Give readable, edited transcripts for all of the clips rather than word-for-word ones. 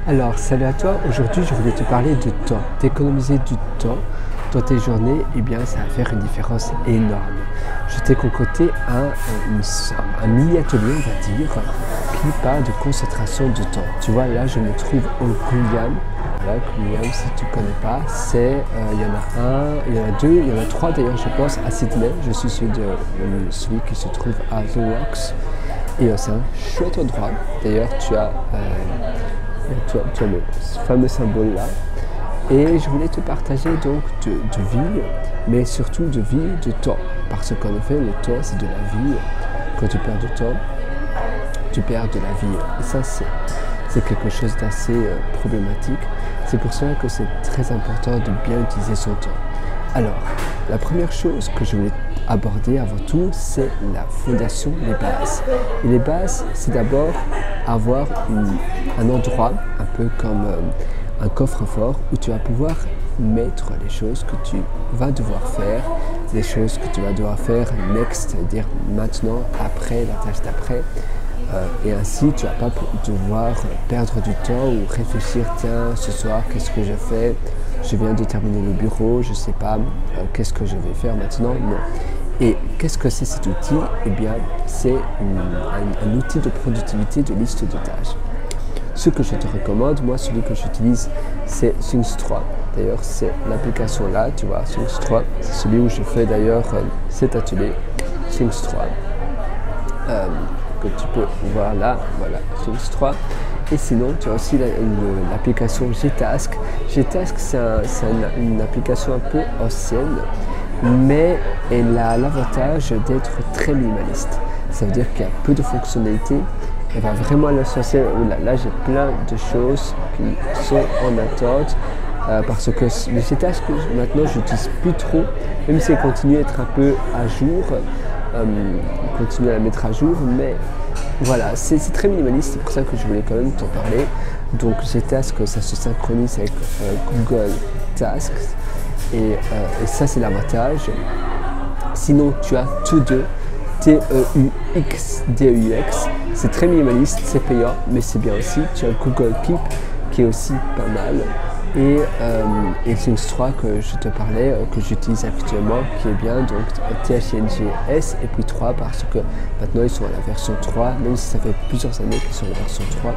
Alors, salut à toi. Aujourd'hui, je voulais te parler de temps. D'économiser du temps dans tes journées, eh bien, ça va faire une différence énorme. Je t'ai concocté un mini-atelier, on va dire, qui parle de concentration de temps. Tu vois, là, je me trouve au Guyane. Voilà, Guyane, si tu ne connais pas, il y en a un, il y en a deux, il y en a trois d'ailleurs, je pense, à Sydney. Je suis celui qui se trouve à The Rocks. Et c'est un chouette endroit. D'ailleurs, tu as le fameux symbole là. Et je voulais te partager donc de vie, mais surtout de vie, de temps. Parce qu'en effet, le temps, c'est de la vie. Quand tu perds du temps, tu perds de la vie. Et ça, c'est quelque chose d'assez problématique. C'est pour cela que c'est très important de bien utiliser son temps. Alors, la première chose que je voulais aborder avant tout, c'est la fondation, les bases. Et les bases, c'est d'abord avoir un endroit, un peu comme un coffre-fort, où tu vas pouvoir mettre les choses que tu vas devoir faire, les choses que tu vas devoir faire next, c'est-à-dire maintenant, après, la tâche d'après. Et ainsi, tu ne vas pas devoir perdre du temps ou réfléchir, tiens, ce soir, qu'est-ce que je fais? Je viens de terminer le bureau, je ne sais pas, qu'est-ce que je vais faire maintenant? Non. Et qu'est-ce que c'est cet outil? Eh bien, c'est un outil de productivité de liste de tâches. Ce que je te recommande, moi, celui que j'utilise, c'est Things 3. D'ailleurs, c'est l'application là, tu vois, Things 3. C'est celui où je fais d'ailleurs cet atelier, Things 3. Que tu peux voir là, voilà, Things 3. Et sinon, tu as aussi l'application Gtask. Gtask, c'est une application un peu ancienne, mais elle a l'avantage d'être très minimaliste. Ça veut dire qu'il y a peu de fonctionnalités. Elle va vraiment à l'essentiel. Là, j'ai plein de choses qui sont en attente. Parce que le Gtask, maintenant, je n'utilise plus trop, même si elle continue à être un peu à jour. Continuer à la mettre à jour, mais voilà, c'est très minimaliste, c'est pour ça que je voulais quand même t'en parler. Donc Gtask, ça se synchronise avec Google Tasks et ça c'est l'avantage. Sinon tu as Todo, T-E-U-X-D-E-U-X, c'est très minimaliste, c'est payant, mais c'est bien aussi. Tu as Google Keep qui est aussi pas mal. Et Things 3 que je te parlais, que j'utilise actuellement, qui est bien, donc THNGS et puis 3 parce que maintenant ils sont à la version 3, même si ça fait plusieurs années qu'ils sont à la version 3.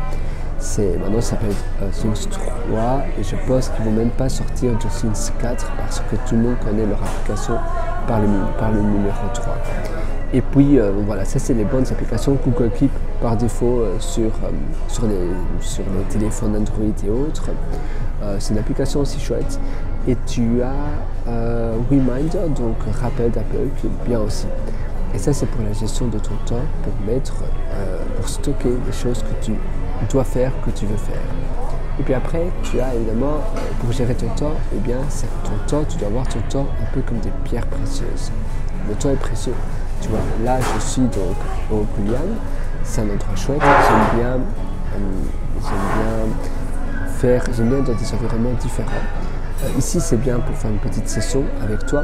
Maintenant ça s'appelle Things 3 et je pense qu'ils ne vont même pas sortir de Things 4 parce que tout le monde connaît leur application par le numéro 3. Et puis voilà, ça c'est les bonnes applications. Google Keep par défaut sur les téléphones Android et autres. C'est une application aussi chouette. Et tu as Reminder, donc rappel d'Apple, qui est bien aussi. Et ça c'est pour la gestion de ton temps, pour stocker les choses que tu dois faire, que tu veux faire. Et puis après, tu as évidemment, pour gérer ton temps, eh bien, tu dois avoir ton temps un peu comme des pierres précieuses. Le temps est précieux. Tu vois, là, je suis donc au Guyane. C'est un endroit chouette. J'aime bien dans des environnements différents. Ici, c'est bien pour faire une petite session avec toi.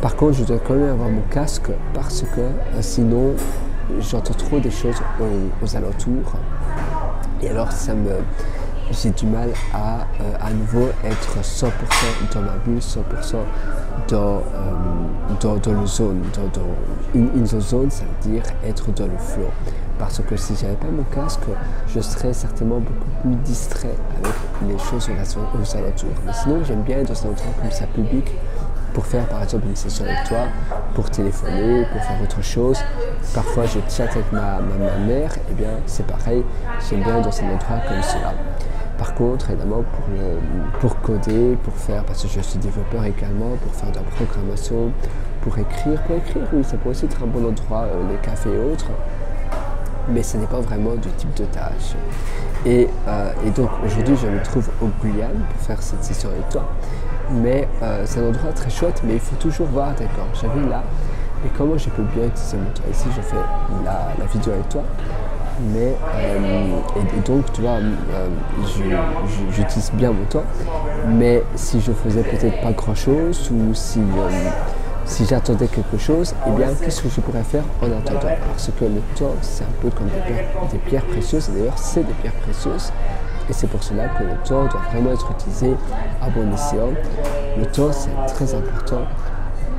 Par contre, je dois quand même avoir mon casque parce que sinon, j'entends trop des choses aux alentours. Et alors, j'ai du mal à nouveau être 100% dans ma bulle, 100% dans le zone. In the zone, ça veut dire être dans le flow. Parce que si j'avais pas mon casque, je serais certainement beaucoup plus distrait avec les choses aux alentours. Mais sinon, j'aime bien être dans un endroit comme ça public pour faire par exemple une session avec toi, pour téléphoner, pour faire autre chose. Parfois, je chatte avec ma mère, et bien c'est pareil, j'aime bien être dans un endroit comme cela. Par contre, évidemment, pour coder, parce que je suis développeur également, pour faire de la programmation, pour écrire, oui, ça peut aussi être un bon endroit, les cafés et autres. Mais ce n'est pas vraiment du type de tâche. Et donc aujourd'hui je me trouve au Guyane pour faire cette session avec toi. Mais c'est un endroit très chouette, mais il faut toujours voir, d'accord, j'arrive là, et comment je peux bien utiliser mon temps. Ici je fais la vidéo avec toi, mais et donc tu vois, j'utilise bien mon temps, mais si je faisais peut-être pas grand chose, ou si j'attendais quelque chose, eh bien, qu'est-ce que je pourrais faire en attendant? Parce que le temps, c'est un peu comme des pierres précieuses, et d'ailleurs, c'est des pierres précieuses. Et c'est pour cela que le temps doit vraiment être utilisé à bon escient. Le temps, c'est très important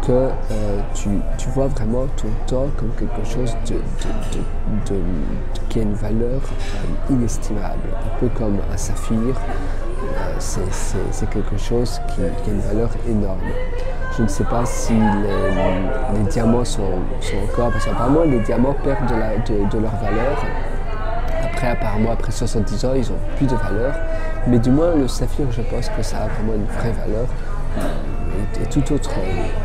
que tu vois vraiment ton temps comme quelque chose qui a une valeur inestimable, un peu comme un saphir. C'est quelque chose qui a une valeur énorme. Je ne sais pas si les diamants sont encore, parce qu'apparemment les diamants perdent de leur valeur. Apparemment, après 70 ans, ils n'ont plus de valeur. Mais du moins, le saphir, je pense que ça a vraiment une vraie valeur. Et toute autre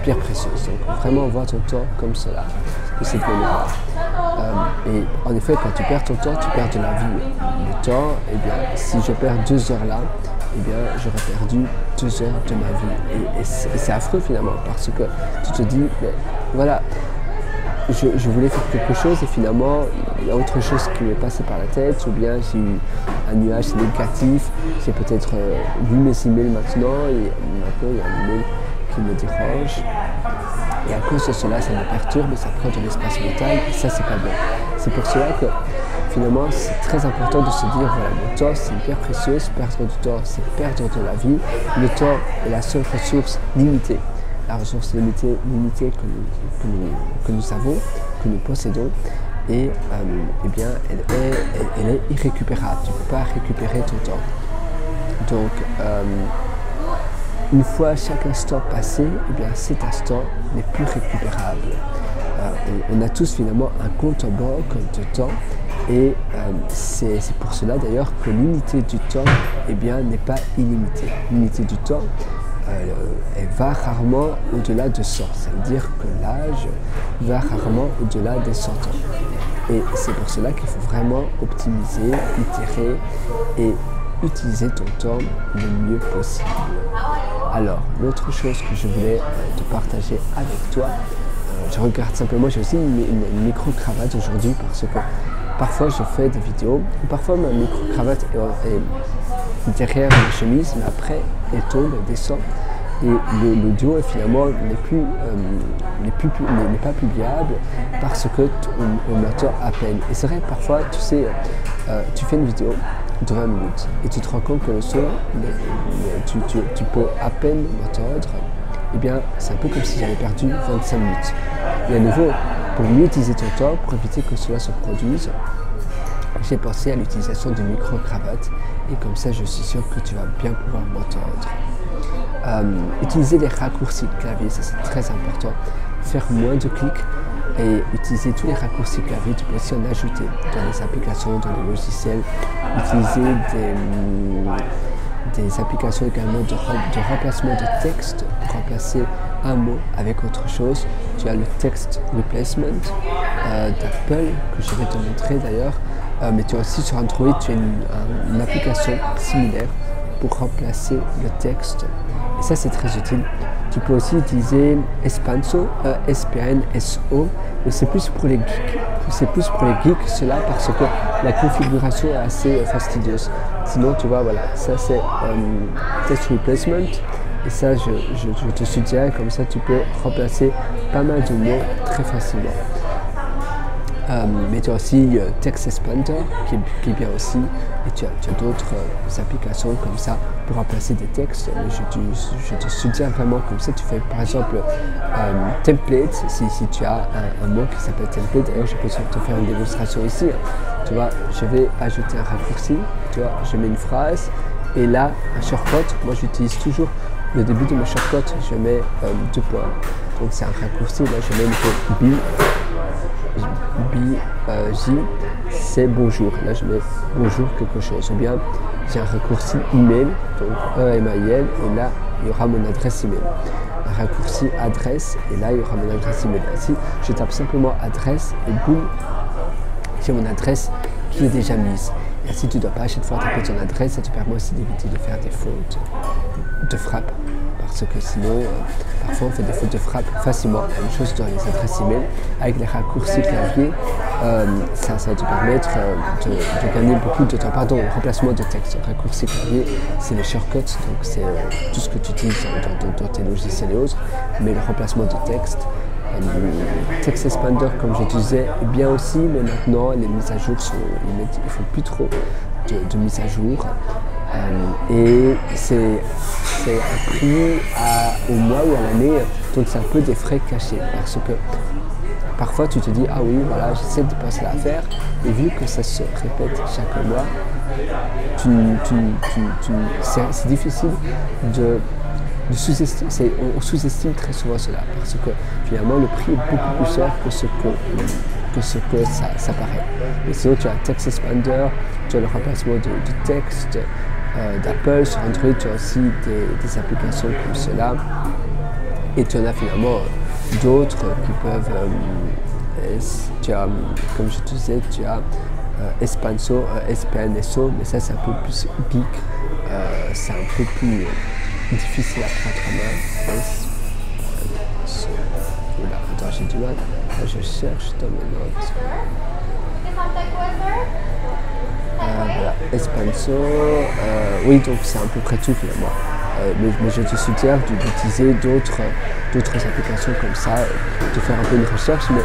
pierre précieuse. Donc vraiment, vois ton temps comme cela, de cette manière. Et en effet, quand tu perds ton temps, tu perds de la vie. Le temps, eh bien, si je perds 2 heures là, eh bien, j'aurais perdu 2 heures de ma vie. Et c'est affreux finalement, parce que tu te dis, mais voilà, je voulais faire quelque chose et finalement, il y a autre chose qui m'est passé par la tête, ou bien j'ai eu un nuage négatif, j'ai peut-être vu mes emails maintenant, et maintenant il y a un email qui me dérange. Et à cause de cela, ça me perturbe et ça prend de l'espace mental, et ça, c'est pas bon. C'est pour cela que finalement, c'est très important de se dire, voilà, le temps, c'est une pierre précieuse, perdre du temps, c'est perdre de la vie. Le temps est la seule ressource limitée. La ressource limitée que nous avons, que nous possédons, et eh bien, elle est irrécupérable. Tu ne peux pas récupérer ton temps. Donc, une fois chaque instant passé, eh bien, cet instant n'est plus récupérable. On a tous finalement un compte en banque de temps, et c'est pour cela d'ailleurs que l'unité du temps, eh bien, n'est pas illimitée. L'unité du temps, elle va rarement au-delà de 100. Ça veut dire que l'âge va rarement au-delà des 100 ans. Et c'est pour cela qu'il faut vraiment optimiser, itérer et utiliser ton temps le mieux possible. Alors, l'autre chose que je voulais te partager avec toi, je regarde simplement, j'ai aussi une micro-cravate aujourd'hui parce que parfois je fais des vidéos, parfois ma micro-cravate est derrière ma chemise, mais après elle tombe, elle descend et l'audio finalement n'est pas publiable parce que on m'entend à peine. Et c'est vrai, parfois, tu sais, tu fais une vidéo de 20 minutes et tu te rends compte que le son, tu peux à peine m'entendre. Eh bien, c'est un peu comme si j'avais perdu 25 minutes. Et à nouveau, pour mieux utiliser ton temps, pour éviter que cela se produise, j'ai pensé à l'utilisation du micro-cravate et comme ça, je suis sûr que tu vas bien pouvoir m'entendre. Utiliser les raccourcis clavier, ça c'est très important. Faire moins de clics et utiliser tous les raccourcis clavier. Tu peux aussi en ajouter dans les applications, dans les logiciels. Utiliser des applications également de remplacement de texte pour remplacer un mot avec autre chose. Tu as le text replacement d'Apple que je vais te montrer d'ailleurs. Mais tu as aussi sur Android, tu as une application similaire pour remplacer le texte. Et ça, c'est très utile. Tu peux aussi utiliser Espanso, S-P-A-N-S-O, mais c'est plus pour les geeks. C'est plus pour les geeks, cela, parce que la configuration est assez fastidieuse. Sinon, tu vois, voilà, ça c'est text replacement. Et ça, je te suggère, comme ça, tu peux remplacer pas mal de mots très facilement. Mais tu as aussi Text Expander qui est bien aussi, et tu as d'autres applications comme ça pour remplacer des textes. Mais je te suggère vraiment comme ça, tu fais par exemple template, si tu as un mot qui s'appelle template. D'ailleurs, je peux te faire une démonstration ici. Tu vois, je vais ajouter un raccourci, tu vois, je mets une phrase, et là, un shortcut, moi j'utilise toujours le début de mes shortcuts, je mets 2 points. Donc c'est un raccourci, là je mets le mot J, c'est bonjour. Là, je mets bonjour quelque chose. Ou bien, j'ai un raccourci email, donc E-M-A-I-L, et là, il y aura mon adresse email. Un raccourci adresse, et là, il y aura mon adresse email. Ainsi, je tape simplement adresse, et boum, j'ai mon adresse qui est déjà mise. Et ainsi, tu ne dois pas à chaque fois taper ton adresse, ça te permet aussi d'éviter de faire des fautes de frappe. Parce que sinon, parfois on fait des fautes de frappe facilement. La même chose dans les adresses email. Avec les raccourcis clavier, ça va te permettre de gagner beaucoup de temps. Pardon, le remplacement de texte. Le raccourci clavier, c'est les shortcuts, donc c'est tout ce que tu utilises dans tes logiciels et autres. Mais le remplacement de texte, Text Expander, comme je disais, est bien aussi, mais maintenant les mises à jour ils ne font plus trop de mise à jour. Et c'est un prix au mois ou à l'année, donc c'est un peu des frais cachés parce que parfois tu te dis ah oui voilà j'essaie de passer à faire et vu que ça se répète chaque mois, c'est difficile de sous-estimer, on sous-estime très souvent cela parce que finalement le prix est beaucoup plus cher que ce que ça paraît. Et sinon tu as Text Expander, tu as le remplacement de texte d'Apple. Sur Android tu as aussi des applications comme cela et tu en as finalement d'autres qui peuvent tu as, comme je te disais, tu as Espanso, mais ça c'est un peu plus geek, c'est un peu plus difficile à prendre en main. Oula, attends, j'ai du mal, je cherche dans mes notes. Voilà, Espanso, oui donc c'est à peu près tout finalement. Mais je te suggère d'utiliser d'autres applications comme ça, de faire un peu une recherche, mais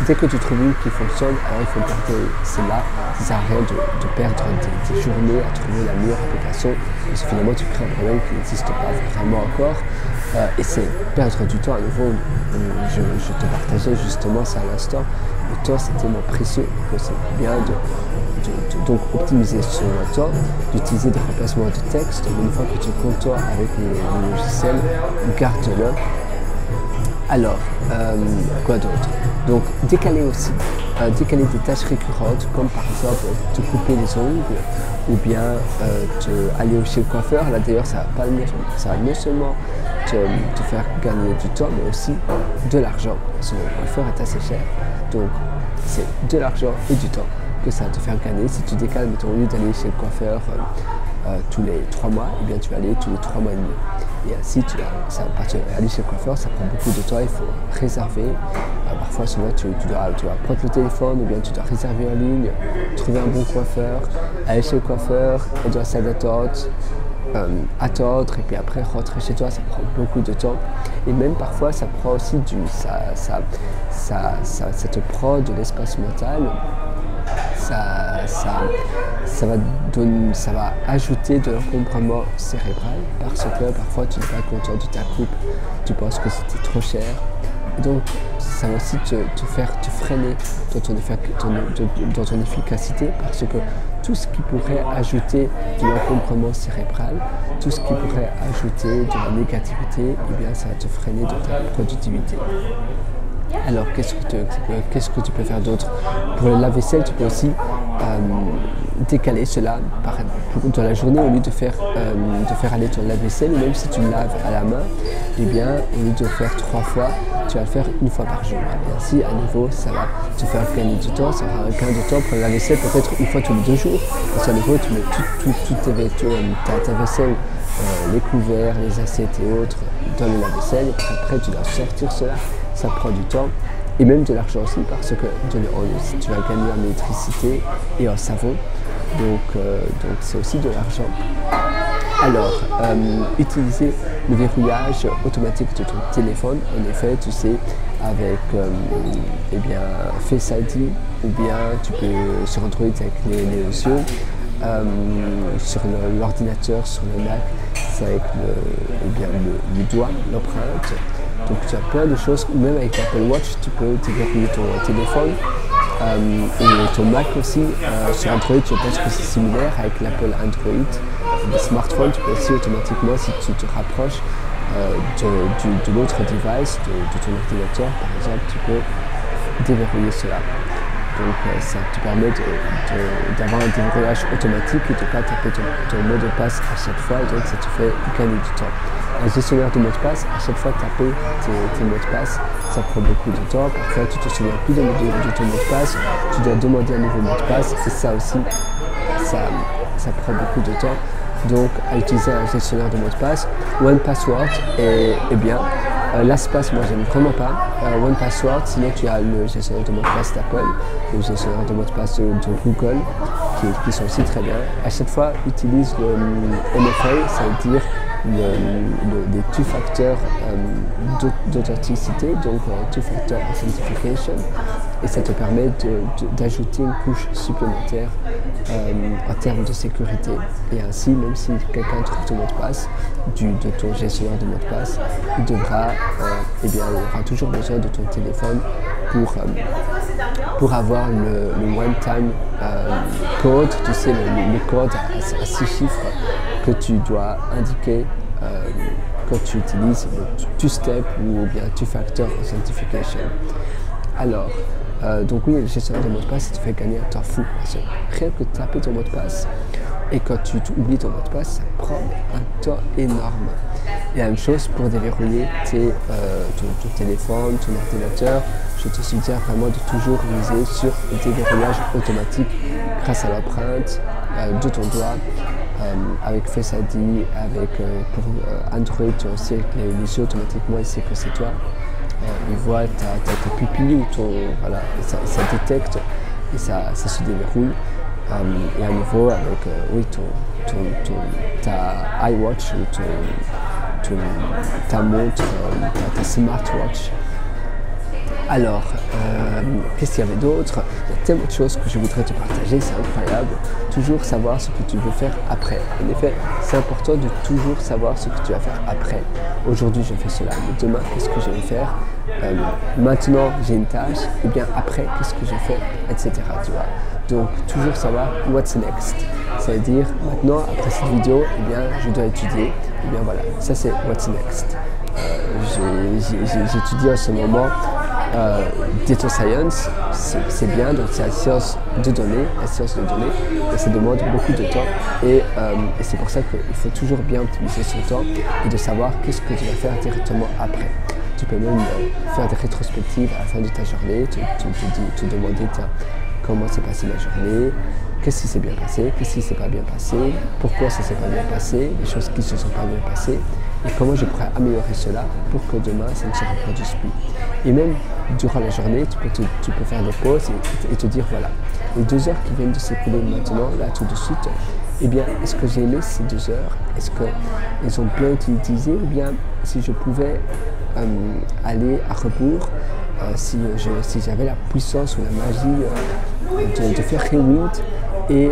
dès que tu trouves une qui fonctionne, alors il faut garder celle-là. Ça sert à rien de perdre des journées à trouver la meilleure application, parce que finalement tu crées un problème qui n'existe pas vraiment encore. Et c'est perdre du temps à nouveau. Je te partageais justement ça à l'instant. Le temps c'est tellement précieux que c'est bien de donc optimiser son temps, d'utiliser des remplacements de texte. Une fois que tu contours avec le logiciel, garde-le. Alors, quoi d'autre? Donc décaler aussi, décaler des tâches récurrentes comme par exemple te couper les ongles ou bien aller chez le coiffeur. Là d'ailleurs ça va non seulement te faire gagner du temps mais aussi de l'argent parce que le coiffeur est assez cher, donc c'est de l'argent et du temps que ça va te faire gagner. Si tu décales, mettons, au lieu d'aller chez le coiffeur tous les 3 mois, et bien tu vas aller tous les 3 mois et demi. Et ainsi, aller chez le coiffeur, ça prend beaucoup de temps, il faut réserver. Parfois, souvent, tu dois prendre le téléphone ou bien tu dois réserver en ligne, trouver un bon coiffeur, aller chez le coiffeur, on doit s'attendre, et puis après rentrer chez toi, ça prend beaucoup de temps. Et même parfois, ça prend aussi ça te prend de l'espace mental. Ça va ajouter de l'encombrement cérébral parce que parfois tu n'es pas content de ta coupe, tu penses que c'était trop cher. Donc ça va aussi te faire te freiner dans ton efficacité parce que tout ce qui pourrait ajouter de l'encombrement cérébral, tout ce qui pourrait ajouter de la négativité, eh bien ça va te freiner dans ta productivité. Alors, qu'est-ce que tu peux faire d'autre? Pour le lave-vaisselle, tu peux aussi décaler cela dans la journée au lieu de faire aller ton lave-vaisselle, ou même si tu laves à la main, eh bien, au lieu de le faire 3 fois, tu vas le faire 1 fois par jour. Et ainsi, à nouveau, ça va te faire gagner du temps, ça fera un gain de temps pour le lave-vaisselle, peut-être 1 fois tous les 2 jours, parce qu'à nouveau, tu mets toutes tes vêtements, ta vaisselle, les couverts, les assiettes et autres dans le lave-vaisselle, et après tu dois sortir cela. Ça prend du temps et même de l'argent aussi parce que tu vas gagner en électricité et en savon, donc c'est aussi de l'argent. Alors, utiliser le verrouillage automatique de ton téléphone, en effet, tu sais, avec Face ID ou bien tu peux sur Android avec les yeux, sur l'ordinateur, sur le Mac, c'est avec le doigt, l'empreinte. Donc tu as plein de choses, ou même avec l'Apple Watch, tu peux déverrouiller ton téléphone et ton Mac aussi. Sur Android, je pense que c'est similaire avec l'Apple Android. Le smartphone, tu peux aussi automatiquement, si tu te rapproches de l'autre device, de ton ordinateur par exemple, tu peux déverrouiller cela. Donc ça te permet d'avoir un déverrouillage automatique et de ne pas taper ton mot de passe à chaque fois, et donc ça te fait gagner du temps. Un gestionnaire de mots de passe, à chaque fois taper tes mots de passe, ça prend beaucoup de temps. Parfois tu te souviens plus de ton mot de passe, tu dois demander un nouveau mot de passe, et ça aussi, ça prend beaucoup de temps. Donc à utiliser un gestionnaire de mots de passe, OnePassword est bien. LastPass, moi j'aime vraiment pas. OnePassword, sinon tu as le gestionnaire de mots de passe d'Apple, le gestionnaire de mots de passe de Google, qui sont aussi très bien. À chaque fois, utilise le MFA, ça veut dire des two-factor d'authenticité, donc two-factor authentication, et ça te permet d'ajouter une couche supplémentaire en termes de sécurité. Et ainsi, même si quelqu'un trouve ton mot de passe de ton gestionnaire de mot de passe, il aura toujours besoin de ton téléphone pour avoir le one-time code, tu sais, le code à 6 chiffres que tu dois indiquer quand tu utilises le two-step ou bien two-factor authentication. Alors, donc oui, le gestionnaire de mot de passe, ça te fait gagner un temps fou. Parce que rien que taper ton mot de passe, et quand tu oublies ton mot de passe, ça prend un temps énorme. Et la même chose pour déverrouiller ton téléphone, ton ordinateur. Je te suggère vraiment de toujours miser sur le déverrouillage automatique grâce à l'empreinte de ton doigt, avec Face ID, pour Android, tu as aussi avec les yeux automatiquement, il sait que c'est toi. Il voit ta pupille ou voilà, et ça détecte et ça se déverrouille. Et à nouveau avec ta iWatch ou ta montre, ta smartwatch. Alors, qu'est-ce qu'il y avait d'autre? Il y a tellement de choses que je voudrais te partager, c'est incroyable. Toujours savoir ce que tu veux faire après. En effet, c'est important de toujours savoir ce que tu vas faire après. Aujourd'hui, je fais cela, mais demain, qu'est-ce que je vais faire? Maintenant, j'ai une tâche, et bien après, qu'est-ce que je fais, etc. Tu vois. Donc, toujours savoir what's next. C'est-à-dire, maintenant, après cette vidéo, eh bien, je dois étudier. Et bien voilà, ça c'est what's next. J'étudie en ce moment Data Science, c'est bien, donc c'est la science de données, et ça demande beaucoup de temps. Et c'est pour ça qu'il faut toujours bien optimiser son temps et de savoir qu'est-ce que tu vas faire directement après. Tu peux même faire des rétrospectives à la fin de ta journée, te demander comment s'est passée la journée, qu'est-ce qui s'est bien passé, qu'est-ce qui ne s'est pas bien passé, pourquoi ça ne s'est pas bien passé, les choses qui ne se sont pas bien passées, et comment je pourrais améliorer cela pour que demain ça ne se reproduise plus. Et même durant la journée, tu peux faire des pauses et te dire voilà, les 2 heures qui viennent de s'écouler maintenant, là tout de suite, eh bien, est-ce que j'ai aimé ces 2 heures? Est-ce qu'elles ont bien été utilisées? Ou bien si je pouvais aller à rebours, si j'avais la puissance ou la magie de faire rewind et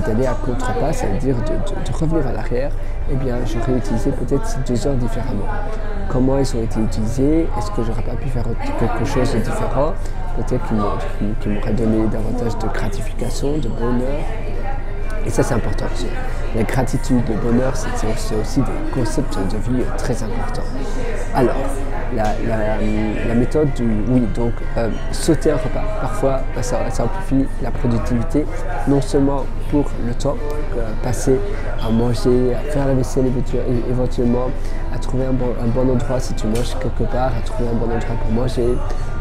d'aller à contre-pas, c'est-à-dire de revenir à l'arrière, eh bien j'aurais utilisé peut-être ces 2 heures différemment. Comment elles ont été utilisées? Est-ce que j'aurais pas pu faire quelque chose de différent? Peut-être qui m'aurait donné davantage de gratification, de bonheur. Et ça c'est important aussi. La gratitude, le bonheur, c'est aussi des concepts de vie très importants. Alors, la méthode sauter un repas. Parfois, ça amplifie la productivité, non seulement pour le temps, passer à manger, à faire la vaisselle éventuellement, à trouver un bon endroit si tu manges quelque part, à trouver un bon endroit pour manger,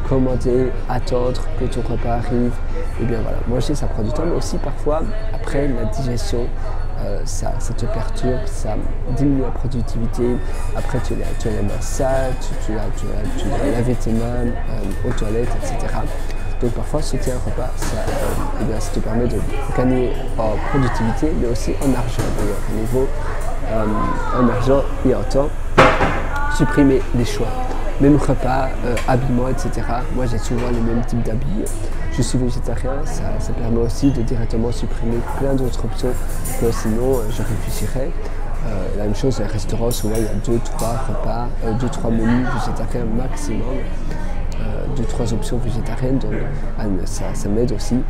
commander, attendre que ton repas arrive. Et bien voilà, manger ça prend du temps, mais aussi parfois, après la digestion, ça te perturbe, ça diminue la productivité. Après tu as les mains sales, tu dois laver tes mains aux toilettes, etc. Donc parfois sauter un repas, ça te permet de gagner en productivité, mais aussi en argent d'ailleurs, au niveau en argent et en temps. Supprimer les choix, même repas, habillement, etc. Moi j'ai souvent les mêmes types d'habits. Je suis végétarien, ça permet aussi de directement supprimer plein d'autres options que sinon je réfléchirais. La même chose, les restaurants, souvent il y a 2-3 repas, 2-3 menus végétariens maximum, 2-3 options végétariennes, donc ça m'aide aussi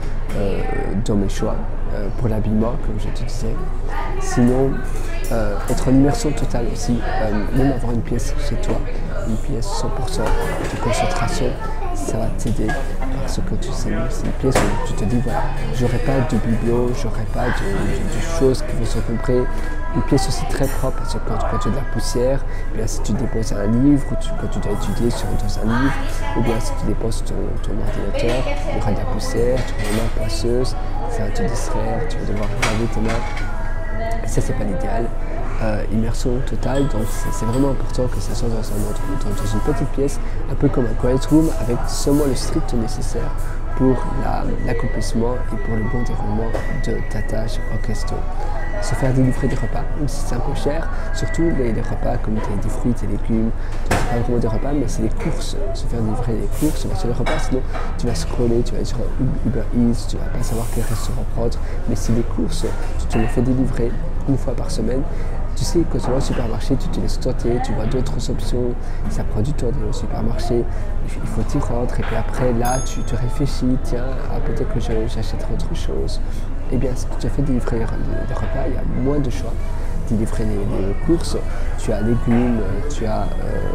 dans mes choix. Pour l'habillement, comme je te disais. Sinon, être en immersion totale aussi, même avoir une pièce chez toi, une pièce 100% de concentration, ça va t'aider parce que c'est une pièce où tu te dis voilà, j'aurai pas de biblio, j'aurai pas de choses qui vont s'encombrer. Une pièce aussi très propre parce que quand tu as de la poussière, bien si tu déposes un livre ou quand tu dois étudier dans un livre, ou bien si tu déposes ton ordinateur, il y aura de la poussière, tu auras une main poisseuse, ça va te distraire, tu vas devoir laver tes mains. Et ça c'est pas l'idéal. Immersion totale, donc c'est vraiment important que ça soit dans une petite pièce, un peu comme un quiet room, avec seulement le strict nécessaire pour l'accomplissement et pour le bon déroulement de ta tâche en question. se faire délivrer des repas, même si c'est un peu cher, surtout les repas comme des fruits, des légumes, c'est pas vraiment des repas, mais c'est des courses, se faire délivrer des courses, c'est les repas, sinon tu vas scroller, tu vas sur Uber Eats, tu vas pas savoir quel restaurant prendre, mais si les courses, tu te les fais délivrer une fois par semaine, tu sais, quand tu vas au supermarché, tu te laisses tenter, tu vois d'autres options, ça prend du temps d'aller au supermarché, il faut t'y rendre, et puis après, là, tu te réfléchis, tiens, peut-être que j'achèterai autre chose. Eh bien, si tu te fais délivrer des repas, il y a moins de choix. Délivrer les courses, tu as légumes, tu as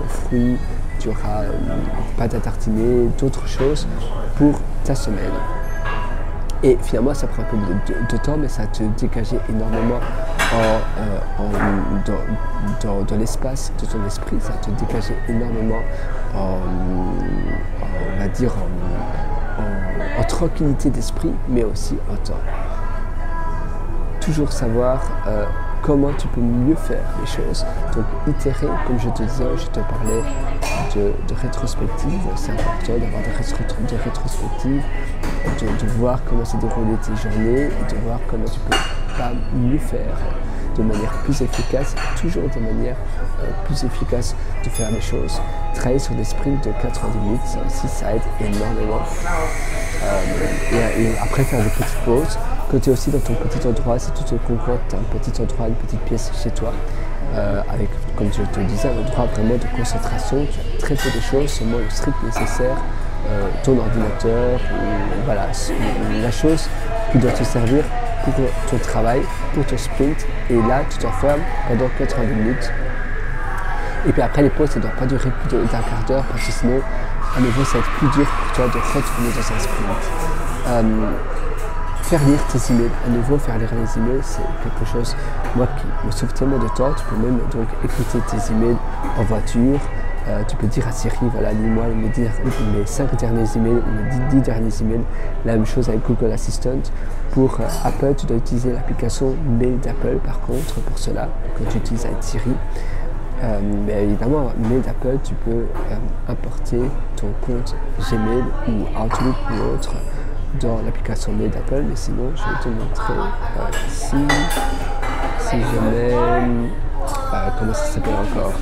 fruits, tu auras pâte à tartiner, d'autres choses pour ta semaine. Et finalement, ça prend un peu de temps, mais ça va te dégager énormément dans l'espace de ton esprit, ça va te dégager énormément on va dire en tranquillité d'esprit, mais aussi en temps. Toujours savoir comment tu peux mieux faire les choses. Donc itérer, comme je te disais, je te parlais de rétrospective, c'est important d'avoir des rétrospectives, de voir comment s'est déroulé tes journées et de voir comment tu peux pas mieux faire de manière plus efficace, toujours de manière plus efficace de faire les choses. Travailler sur des sprints de 90 minutes, ça aussi ça aide énormément. Et après faire des petites pauses. Quand tu es aussi dans ton petit endroit, si tu te concoctes tu as un petit endroit, une petite pièce chez toi, avec, comme je te le disais, un endroit vraiment de concentration, tu as très peu de choses, seulement le strict nécessaire, ton ordinateur, voilà, la chose qui doit te servir pour ton travail, pour ton sprint, et là tu t'enfermes pendant 90 minutes. Et puis après les pauses, ça ne doit pas durer plus d'un quart d'heure, parce que sinon, à nouveau, ça va être plus dur pour toi de retourner dans un sprint. Faire lire tes emails, à nouveau faire lire les emails, c'est quelque chose, moi, qui me sauve tellement de temps. Tu peux même donc écouter tes emails en voiture. Tu peux dire à Siri, voilà, lis-moi mes 5 derniers emails, mes 10 derniers emails. La même chose avec Google Assistant. Pour Apple, tu dois utiliser l'application Mail d'Apple, par contre, pour cela, quand tu utilises avec Siri. Mais évidemment, Mail d'Apple, tu peux importer ton compte Gmail ou Outlook ou autre dans l'application Mail d'Apple, mais sinon je vais te montrer si je mets comment ça s'appelle encore.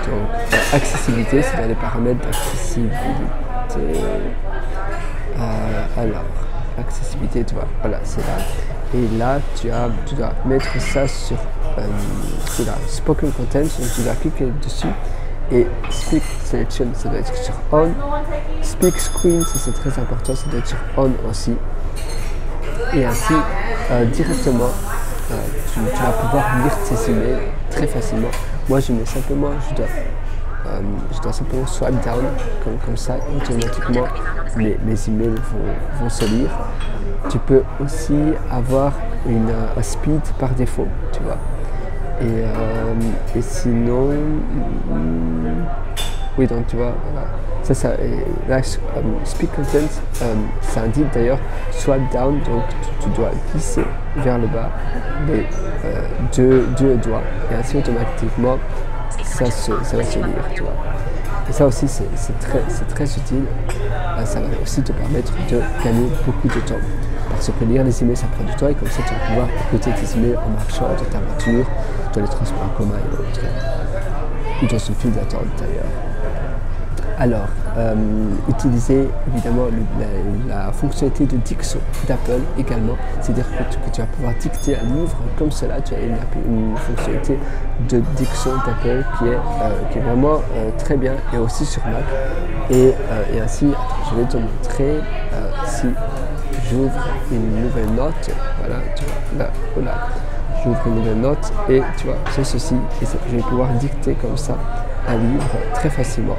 Donc accessibilité, c'est dans les paramètres d'accessibilité. Alors accessibilité, tu vois, voilà, c'est là. Et là tu dois mettre ça sur Spoken Content, donc tu dois cliquer dessus. Et Speak Selection, ça doit être sur On. Speak Screen, ça c'est très important, ça doit être sur On aussi. Et ainsi, directement, tu vas pouvoir lire tes emails très facilement. Moi, je dois simplement swipe down, comme ça, automatiquement, mes emails vont se lire. Tu peux aussi avoir un speed par défaut, tu vois. Et sinon, oui, donc tu vois, voilà. Là, Speak Content, ça indique d'ailleurs swipe down, donc tu dois glisser vers le bas les deux doigts, et ainsi automatiquement ça va se lire, tu vois. Et ça aussi, c'est très utile. Ça va aussi te permettre de gagner beaucoup de temps. Parce que lire les emails, ça prend du temps, et comme ça, tu vas pouvoir écouter tes emails en marchant dans ta voiture, dans les transports en commun et autres, ou dans une file d'attente d'ailleurs. Alors, utiliser évidemment la fonctionnalité de diction d'Apple également, c'est-à-dire que tu vas pouvoir dicter un livre comme cela. Tu as une fonctionnalité de diction d'Apple qui est vraiment très bien, et aussi sur Mac. Et ainsi, je vais te montrer si j'ouvre une nouvelle note, voilà, tu vois, là, voilà. J'ouvre une nouvelle note et tu vois, c'est ceci, et je vais pouvoir dicter comme ça un livre très facilement.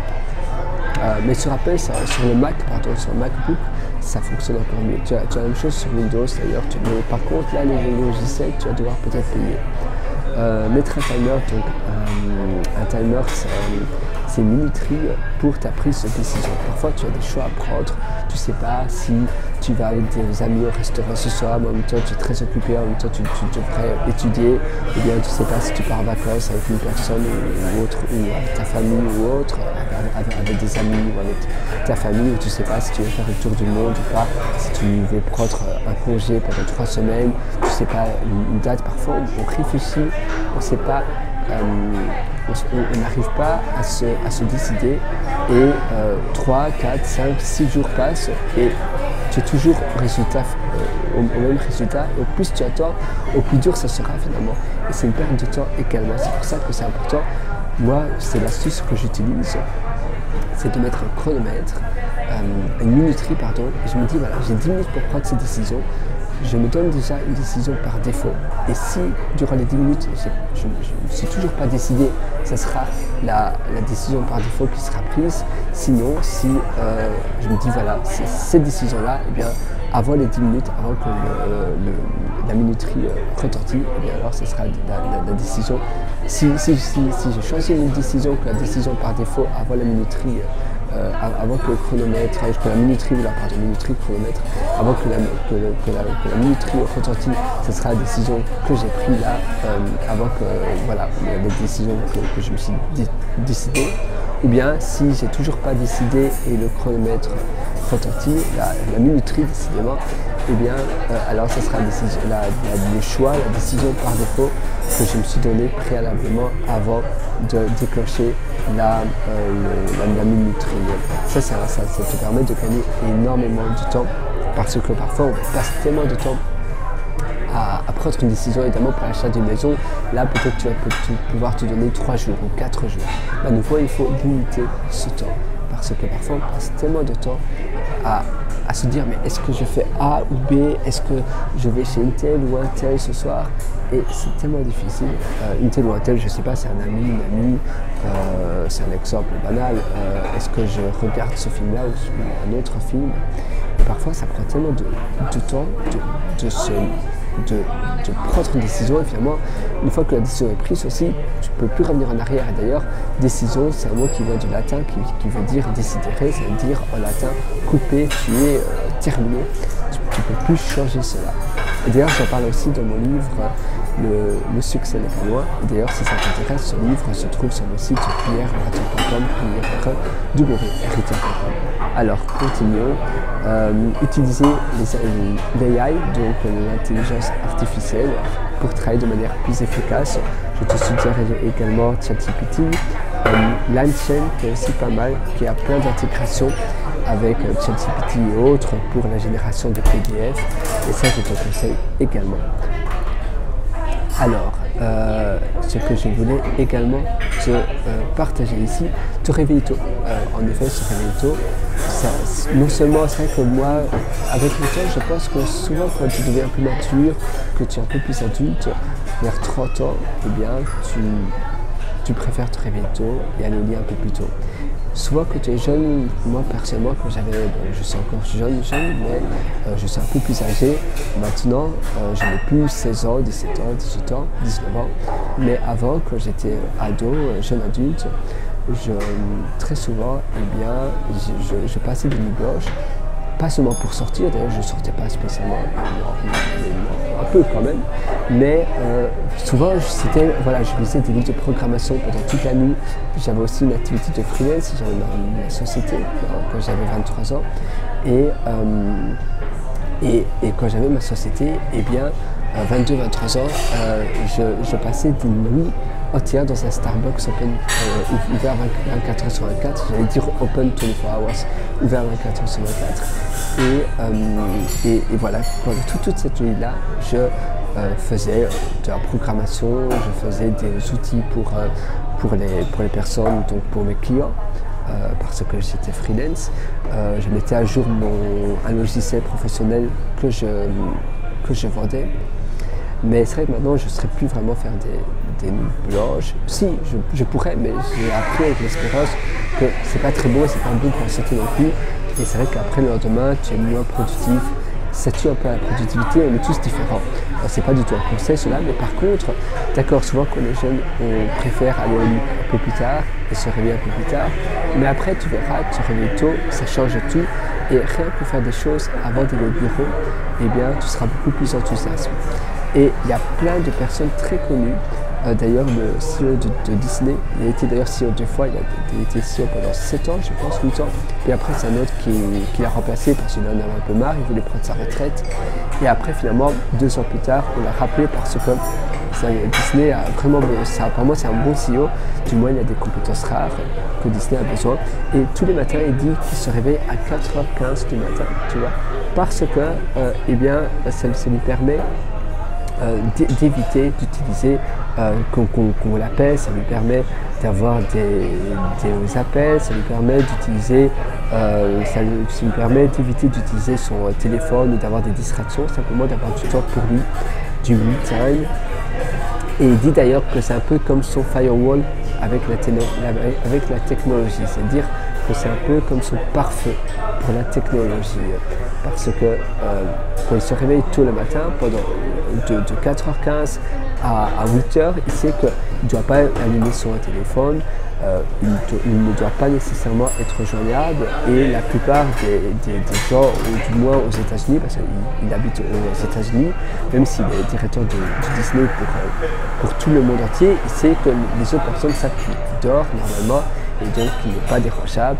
Mais sur Apple, sur le Mac, sur le MacBook, ça fonctionne encore mieux. Tu as la même chose sur Windows d'ailleurs. Mais par contre, là, les logiciels, tu vas devoir peut-être payer. Mettre un timer, donc un timer, c'est une minuterie pour ta prise de décision. Parfois tu as des choix à prendre, tu ne sais pas si tu vas avec des amis au restaurant ce soir, mais en même temps tu es très occupé, en même temps tu devrais étudier, ou bien tu ne sais pas si tu pars en vacances avec une personne ou autre, ou avec ta famille ou autre, avec des amis ou avec ta famille, ou tu ne sais pas si tu veux faire le tour du monde ou pas, si tu veux prendre un congé pendant 3 semaines, tu ne sais pas une date, parfois on réfléchit, on ne sait pas, on n'arrive pas à se décider et 3, 4, 5, 6 jours passent et tu es toujours au même résultat, et au plus tu attends, au plus dur ça sera finalement. Et c'est une perte de temps également, c'est pour ça que c'est important. Moi, c'est l'astuce que j'utilise, c'est de mettre un chronomètre, une minuterie pardon, et je me dis voilà, j'ai 10 minutes pour prendre cette décision. Je me donne déjà une décision par défaut. Et si, durant les 10 minutes, je ne suis toujours pas décidé, ça sera la décision par défaut qui sera prise. Sinon, si je me dis, voilà, cette décision-là, eh bien, avant les 10 minutes, avant que la minuterie retentit, eh bien, alors ce sera la décision. Si j'ai choisi une décision, que la décision par défaut avant la minuterie, avant que le chronomètre, que la minuterie, chronomètre, avant que la minuterie retentit, ce sera la décision que j'ai prise là, avant que, voilà, la décision que je me suis décidé. Ou bien, si j'ai toujours pas décidé et le chronomètre retentit, la minuterie décidément, eh bien, alors ce sera le choix, la décision par défaut que je me suis donné préalablement avant de déclencher la minuterie. Ça te permet de gagner énormément de temps parce que parfois on passe tellement de temps à prendre une décision, évidemment pour l'achat d'une maison. Là peut-être tu vas pouvoir te donner 3 jours ou 4 jours. À nouveau il faut limiter ce temps parce que parfois on passe tellement de temps à se dire mais est-ce que je fais A ou B, est-ce que je vais chez une telle ou un tel ce soir, et c'est tellement difficile. Une telle ou un tel, je ne sais pas, c'est un ami, une amie, c'est un exemple banal, est-ce que je regarde ce film-là ou un autre film, et parfois ça prend tellement de temps de prendre une décision, et finalement une fois que la décision est prise aussi, tu ne peux plus revenir en arrière. Et d'ailleurs, décision, c'est un mot qui vient du latin qui veut dire decidere, ça veut dire en latin couper, tuer, terminer. Tu ne peux plus changer cela. Et d'ailleurs, j'en parle aussi dans mon livre Le succès n'est pas loin. Et d'ailleurs, si ça t'intéresse, ce livre se trouve sur le site prière.com, Alors, continuons. Utiliser l'AI, donc l'intelligence artificielle, pour travailler de manière plus efficace. Je te suggère également ChatGPT, LangChain qui est aussi pas mal, qui a plein d'intégrations avec ChatGPT et autres pour la génération de PDF, et ça je te conseille également. Alors, ce que je voulais également te partager ici, te réveiller tôt. En effet, se réveiller tôt, non seulement c'est vrai que moi, avec le temps, je pense que souvent quand tu deviens plus mature, que tu es un peu plus adulte, vers 30 ans, eh bien, tu préfères te réveiller tôt et aller au lit un peu plus tôt. Souvent quand tu es jeune, moi personnellement quand je suis encore jeune, mais je suis un peu plus âgé. Maintenant, je n'ai plus 16 ans, 17 ans, 18 ans, 19 ans. Mais avant, quand j'étais ado, jeune adulte, très souvent, eh bien, je passais des nuits blanches. Pas seulement pour sortir, d'ailleurs je ne sortais pas spécialement, un peu quand même, mais souvent je lisais des livres de programmation pendant toute la nuit. J'avais aussi une activité de freelance, j'avais ma société quand j'avais 23 ans, et quand j'avais ma société, eh bien 22-23 ans, je passais des nuits entières dans un Starbucks ouvert 24 h sur 24, j'allais dire open 24 hours, ouvert 24 h sur 24. Et voilà, pendant toute cette nuit-là, je faisais de la programmation, je faisais des outils pour les personnes, donc pour mes clients, parce que j'étais freelance. Je mettais à jour un logiciel professionnel que je vendais. Mais c'est vrai que maintenant, je ne saurais plus vraiment faire des nuits blanches. Si, je pourrais, mais j'ai appris avec l'expérience que c'est pas très beau et c'est pas bon pour la santé non plus. Et c'est vrai qu'après le lendemain, tu es moins productif ça tue un peu la productivité, on est tous différents. C'est pas du tout un conseil cela, mais par contre, d'accord, souvent quand on est jeune, on préfère aller au lit un peu plus tard et se réveiller un peu plus tard, mais après tu verras, tu te réveilles tôt, ça change tout, et rien que faire des choses avant d'aller au bureau, eh bien tu seras beaucoup plus enthousiaste. Et il y a plein de personnes très connues. D'ailleurs, le CEO de Disney, il a été d'ailleurs CEO 2 fois, il a été CEO pendant 7 ans, je pense, 8 ans. Puis après, c'est un autre qui l'a remplacé parce qu'il en avait un peu marre, il voulait prendre sa retraite. Et après, finalement, 2 ans plus tard, on l'a rappelé parce que Disney a vraiment, pour moi, c'est un bon CEO. Du moins, il y a des compétences rares que Disney a besoin. Et tous les matins, il dit qu'il se réveille à 4h15 du matin, tu vois. Parce que, eh bien, ça lui permet d'éviter d'utiliser qu'on l'appelle, ça lui permet d'avoir des appels, ça lui permet d'utiliser, ça lui permet d'éviter d'utiliser son téléphone ou d'avoir des distractions, simplement d'avoir du temps pour lui, du me time. Et il dit d'ailleurs que c'est un peu comme son firewall avec la technologie, c'est-à-dire que c'est un peu comme son pare-feu pour la technologie. Parce que quand il se réveille tôt le matin, de 4h15 à 8h, il sait qu'il ne doit pas allumer son téléphone, il ne doit pas nécessairement être joignable, et la plupart des gens, ou du moins aux États-Unis, parce qu'il habite aux États-Unis, même s'il est directeur de Disney pour tout le monde entier, il sait que les autres personnes savent qu'il dort normalement, et donc il n'est pas dérangeable,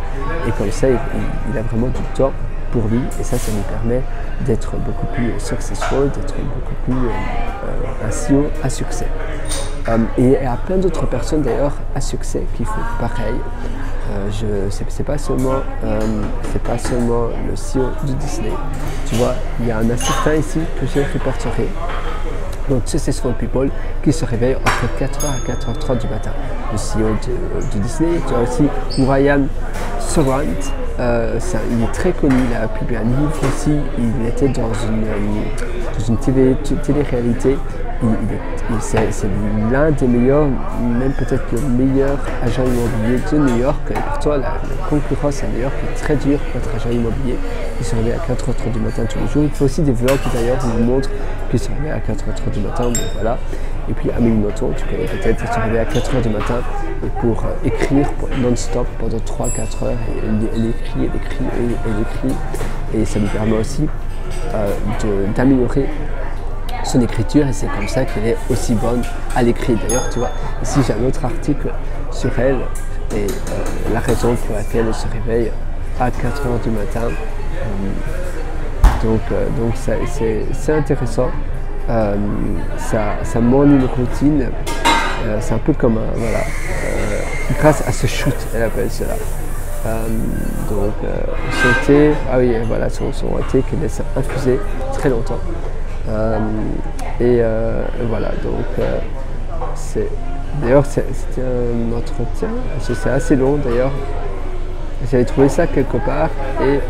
et comme ça il a vraiment du temps pour lui, et ça lui permet d'être beaucoup plus successful, d'être beaucoup plus un CEO à succès. Et il y a plein d'autres personnes d'ailleurs à succès qui font pareil. C'est pas seulement le CEO de Disney. Tu vois, il y en a certains ici que j'ai répertoriés. Donc Successful People qui se réveillent entre 4h à 4h30 du matin. Le CEO de Disney, tu as aussi Ryan Serhant, il est très connu, il a publié un livre aussi, il était dans une télé-réalité. C'est l'un des meilleurs, même peut-être le meilleur agent immobilier de New York. Et pourtant, la concurrence à New York est très dure pour être agent immobilier. Il se réveille à 4h30 du matin tous les jours. Il fait aussi des vlogs d'ailleurs qui vous montrent qu'il se réveille à 4h30 du matin. Bon, voilà. Et puis Amélie Nothomb, tu connais peut-être, il se réveille à 4h du matin et pour écrire non-stop pendant 3-4 heures. Et elle écrit. Et ça lui permet aussi d'améliorer son écriture, et c'est comme ça qu'elle est aussi bonne à l'écrit. D'ailleurs, tu vois, ici j'ai un autre article sur elle et la raison pour laquelle elle se réveille à 4h du matin. Donc c'est intéressant. Ça morning routine, c'est un peu comme grâce à ce shoot, elle appelle cela. Son thé, voilà, son thé qu'elle laisse infuser très longtemps. Voilà, donc d'ailleurs c'était un entretien, c'est assez long d'ailleurs, j'avais trouvé ça quelque part et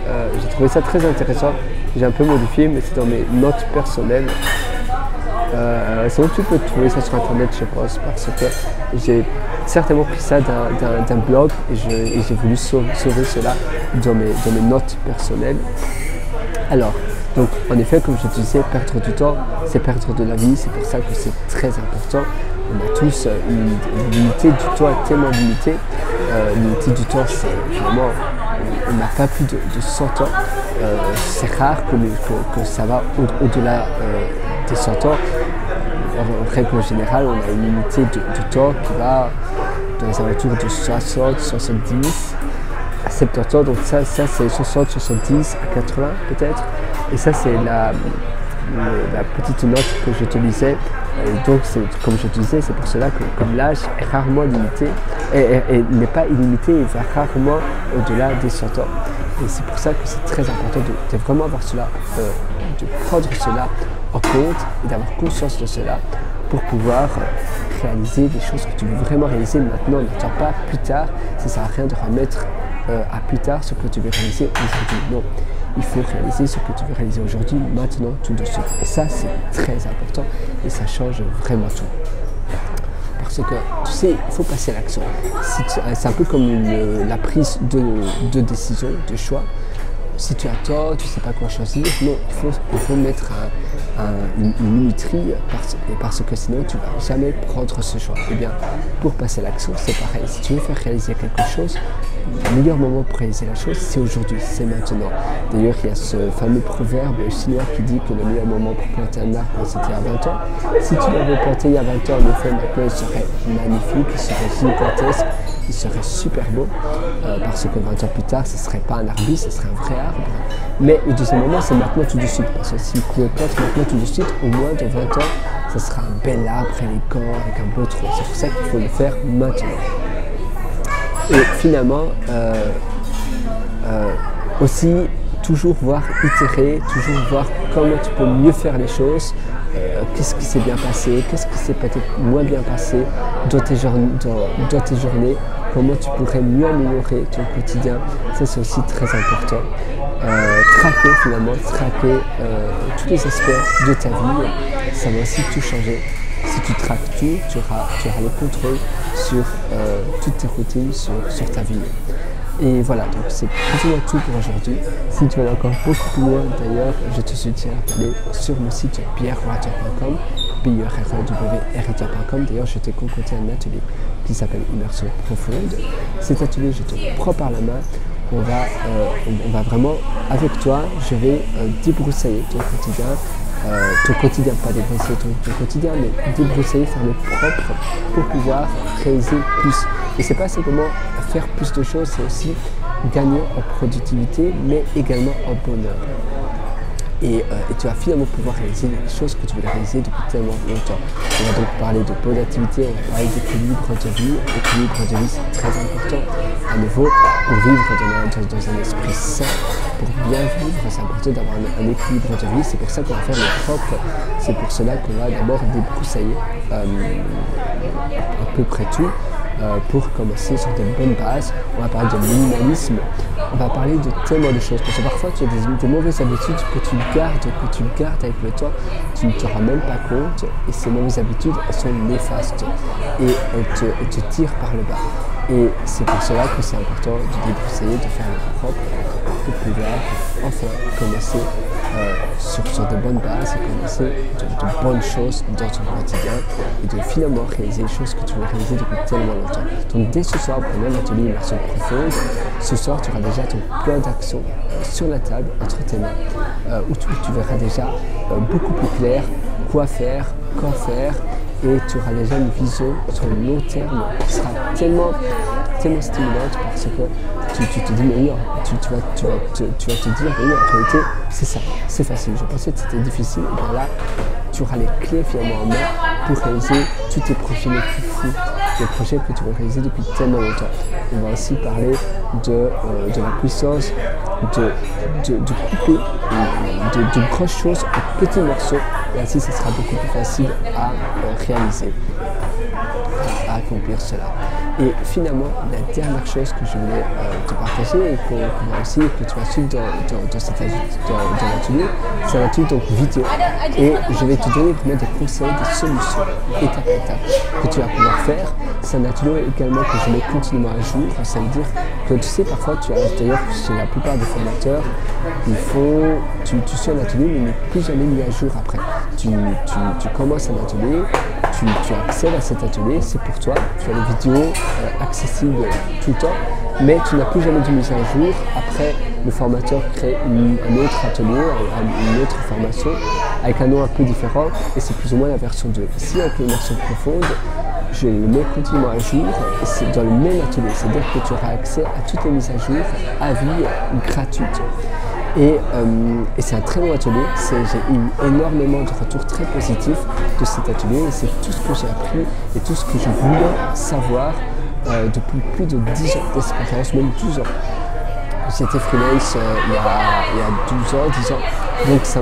j'ai trouvé ça très intéressant, j'ai un peu modifié mais c'est dans mes notes personnelles. Sinon tu peux trouver ça sur internet je pense, parce que j'ai certainement pris ça d'un blog et j'ai voulu sauver cela dans mes notes personnelles. Alors, donc en effet, comme je te disais, perdre du temps, c'est perdre de la vie, c'est pour ça que c'est très important. On a tous une limité du temps est tellement limitée. L'unité du temps, c'est vraiment, on n'a pas plus de 100 ans. C'est rare que ça va au-delà des 100 ans. En règle générale, on a une unité de temps qui va dans les alentours de 60, 70 à 70 ans. Donc ça c'est 60, 70 à 80 peut-être. Et ça, c'est la petite note que je te lisais. Et donc, comme je te disais, c'est pour cela que comme l'âge est rarement limité, et n'est pas illimité, il va rarement au-delà des 100 ans. Et c'est pour ça que c'est très important de vraiment avoir cela, de prendre cela en compte et d'avoir conscience de cela pour pouvoir réaliser des choses que tu veux vraiment réaliser maintenant. N'attends pas plus tard, ça ne sert à rien de remettre à plus tard ce que tu veux réaliser aujourd'hui. Non. Il faut réaliser ce que tu veux réaliser aujourd'hui, maintenant, tout de suite. Et ça, c'est très important et ça change vraiment tout. Parce que, tu sais, il faut passer à l'action. C'est un peu comme la prise de décision, de choix. si tu as tort, tu ne sais pas quoi choisir, non, il faut mettre une minuterie parce que sinon tu ne vas jamais prendre ce choix. Eh bien, pour passer à l'action, c'est pareil. Si tu veux faire réaliser quelque chose, le meilleur moment pour réaliser la chose, c'est aujourd'hui, c'est maintenant. D'ailleurs, il y a ce fameux proverbe chinois qui dit que le meilleur moment pour planter un arbre, c'était à 20 ans. Si tu l'avais planté il y a 20 ans, en effet, maintenant il serait magnifique, il serait gigantesque, il serait super beau, parce que 20 ans plus tard, ce ne serait pas un arbuste, ce serait un vrai arbre. Mais le deuxième moment, c'est maintenant tout de suite, parce que si tu le plantes maintenant tout de suite, au moins dans 20 ans, ce sera un bel arbre élégant avec un beau tronc. C'est pour ça qu'il faut le faire maintenant. Et finalement, aussi, toujours voir itérer, toujours voir comment tu peux mieux faire les choses, qu'est-ce qui s'est bien passé, qu'est-ce qui s'est peut-être moins bien passé dans tes journées, comment tu pourrais mieux améliorer ton quotidien, ça c'est aussi très important. Traquer finalement, tous les aspects de ta vie, ça va aussi tout changer. Si tu traques tout, tu auras le contrôle sur toutes tes routines, sur ta vie. Et voilà, donc c'est plus ou moins tout pour aujourd'hui. Si tu veux aller encore beaucoup plus loin, d'ailleurs, je te soutiens à aller sur mon site pierrewriter.com, pierrewriter.com. D'ailleurs, je t'ai concocté un atelier qui s'appelle Immersion profonde. Cet atelier, je te prends par la main. On va vraiment, avec toi, je vais débroussailler ton quotidien, pas débroussailler ton quotidien, mais débroussailler, faire le propre pour pouvoir réaliser plus. Et c'est pas simplement faire plus de choses, c'est aussi gagner en productivité, mais également en bonheur. Et tu vas finalement pouvoir réaliser les choses que tu voulais réaliser depuis tellement longtemps. On va donc parler de bonne activité, on va parler d'équilibre de vie. L'équilibre de vie, c'est très important. À nouveau, pour vivre dans un esprit sain, pour bien vivre, c'est important d'avoir un équilibre de vie. C'est pour ça qu'on va faire le propre. C'est pour cela qu'on va d'abord débroussailler à peu près tout. Pour commencer sur de bonnes bases, on va parler de minimalisme, on va parler de tellement de choses, parce que parfois tu as des mauvaises habitudes que tu gardes avec le temps, tu ne te rends même pas compte, et ces mauvaises habitudes, elles sont néfastes, et elles te tirent par le bas. Et c'est pour cela que c'est important de débroussailler, de faire le propre, pour pouvoir enfin commencer sur de bonnes bases et commencer de bonnes choses dans ton quotidien et de finalement réaliser les choses que tu veux réaliser depuis tellement longtemps. Donc dès ce soir, pendant l'atelier Immersion profonde, ce soir tu auras déjà ton plan d'action sur la table entre tes mains où tu verras déjà beaucoup plus clair quoi faire, quand faire, et tu auras déjà une vision sur le long terme qui sera tellement stimulante parce que tu te dis mais oui, tu vas te dire oui, en réalité c'est ça, c'est facile. Je pensais que c'était difficile, et bien là tu auras les clés finalement en main pour réaliser tous tes projets les plus fous, les projets que tu veux réaliser depuis tellement longtemps. On va aussi parler de la puissance de couper de grosses choses en petits morceaux, et ainsi ce sera beaucoup plus facile à réaliser, à accomplir cela. Et finalement, la dernière chose que je voulais te partager et qu'on va aussi, que tu vas suivre dans l'atelier, c'est un atelier donc vidéo. Et je vais te donner vraiment des conseils, des solutions, étape à étape, que tu vas pouvoir faire. C'est un atelier également que je mets continuellement à jour. Ça veut dire que tu sais, parfois, d'ailleurs, chez la plupart des formateurs, tu suis un atelier, mais il n'est plus jamais mis à jour après. Tu commences un atelier, tu accèdes à cet atelier, c'est pour toi, tu as les vidéos accessibles tout le temps, mais tu n'as plus jamais de mise à jour. Après, le formateur crée un autre atelier, une autre formation, avec un nom un peu différent, et c'est plus ou moins la version 2. Ici, avec l'immersion profonde, je le mets continuellement à jour, et c'est dans le même atelier, c'est-à-dire que tu auras accès à toutes les mises à jour à vie gratuites. Et c'est un très bon atelier, j'ai eu énormément de retours très positifs de cet atelier, et c'est tout ce que j'ai appris et tout ce que je voulais savoir depuis plus de 10 ans d'expérience, même 12 ans. J'étais freelance il y a 12 ans, 10 ans, donc c'est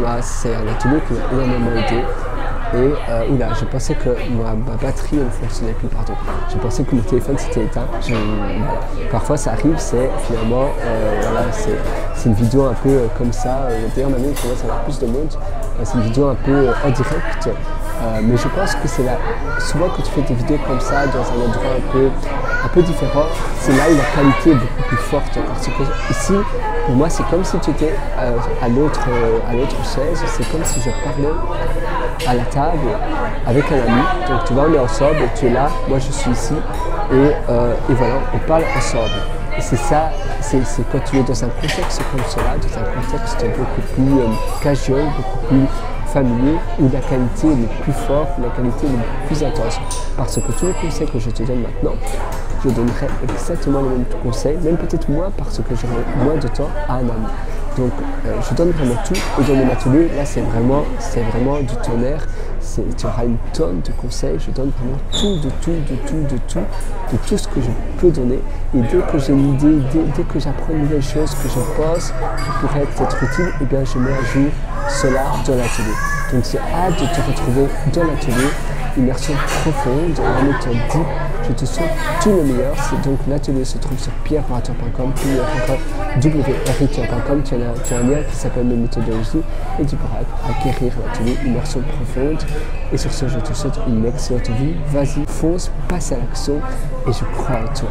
un atelier qui m'a énormément aidé. Et je pensais que ma batterie ne fonctionnait plus, pardon. Je pensais que mon téléphone s'était éteint. Voilà. Parfois ça arrive, c'est finalement, c'est une vidéo un peu comme ça. D'ailleurs maintenant il commence à avoir plus de monde. C'est une vidéo un peu en direct. Mais je pense que c'est là, souvent quand tu fais des vidéos comme ça, dans un endroit un un peu différent, c'est là où la qualité est beaucoup plus forte. Parce que ici, pour moi, c'est comme si tu étais à l'autre chaise, c'est comme si je parlais à la table avec un ami. Donc tu vois, on est ensemble, tu es là, moi je suis ici, et voilà, on parle ensemble. Et c'est ça, c'est quand tu es dans un contexte comme cela, dans un contexte beaucoup plus casual, beaucoup plus familier, où la qualité est plus forte, la qualité est plus intense. Parce que tous les conseils que je te donne maintenant, je donnerai exactement les mêmes conseils, même peut-être moins parce que j'aurai moins de temps à un ami. Donc je donne vraiment tout, et dans mon atelier, là c'est vraiment du tonnerre. Tu auras une tonne de conseils, je donne vraiment tout ce que je peux donner. Et dès que j'ai une idée, dès que j'apprends une nouvelle chose que je pense qui pourrait être utile, eh bien je mets à jour cela dans l'atelier. Donc j'ai hâte de te retrouver dans l'atelier, immersion profonde, la méthode deep. Je te souhaite tout le meilleur. Donc l'atelier se trouve sur pierreporateur.com, www.ritia.com. Tu as un lien qui s'appelle mes méthodologies et tu pourras acquérir l'atelier immersion profonde. Et sur ce, je te souhaite une excellente vie. Vas-y, fonce, passe à l'action et je crois en toi.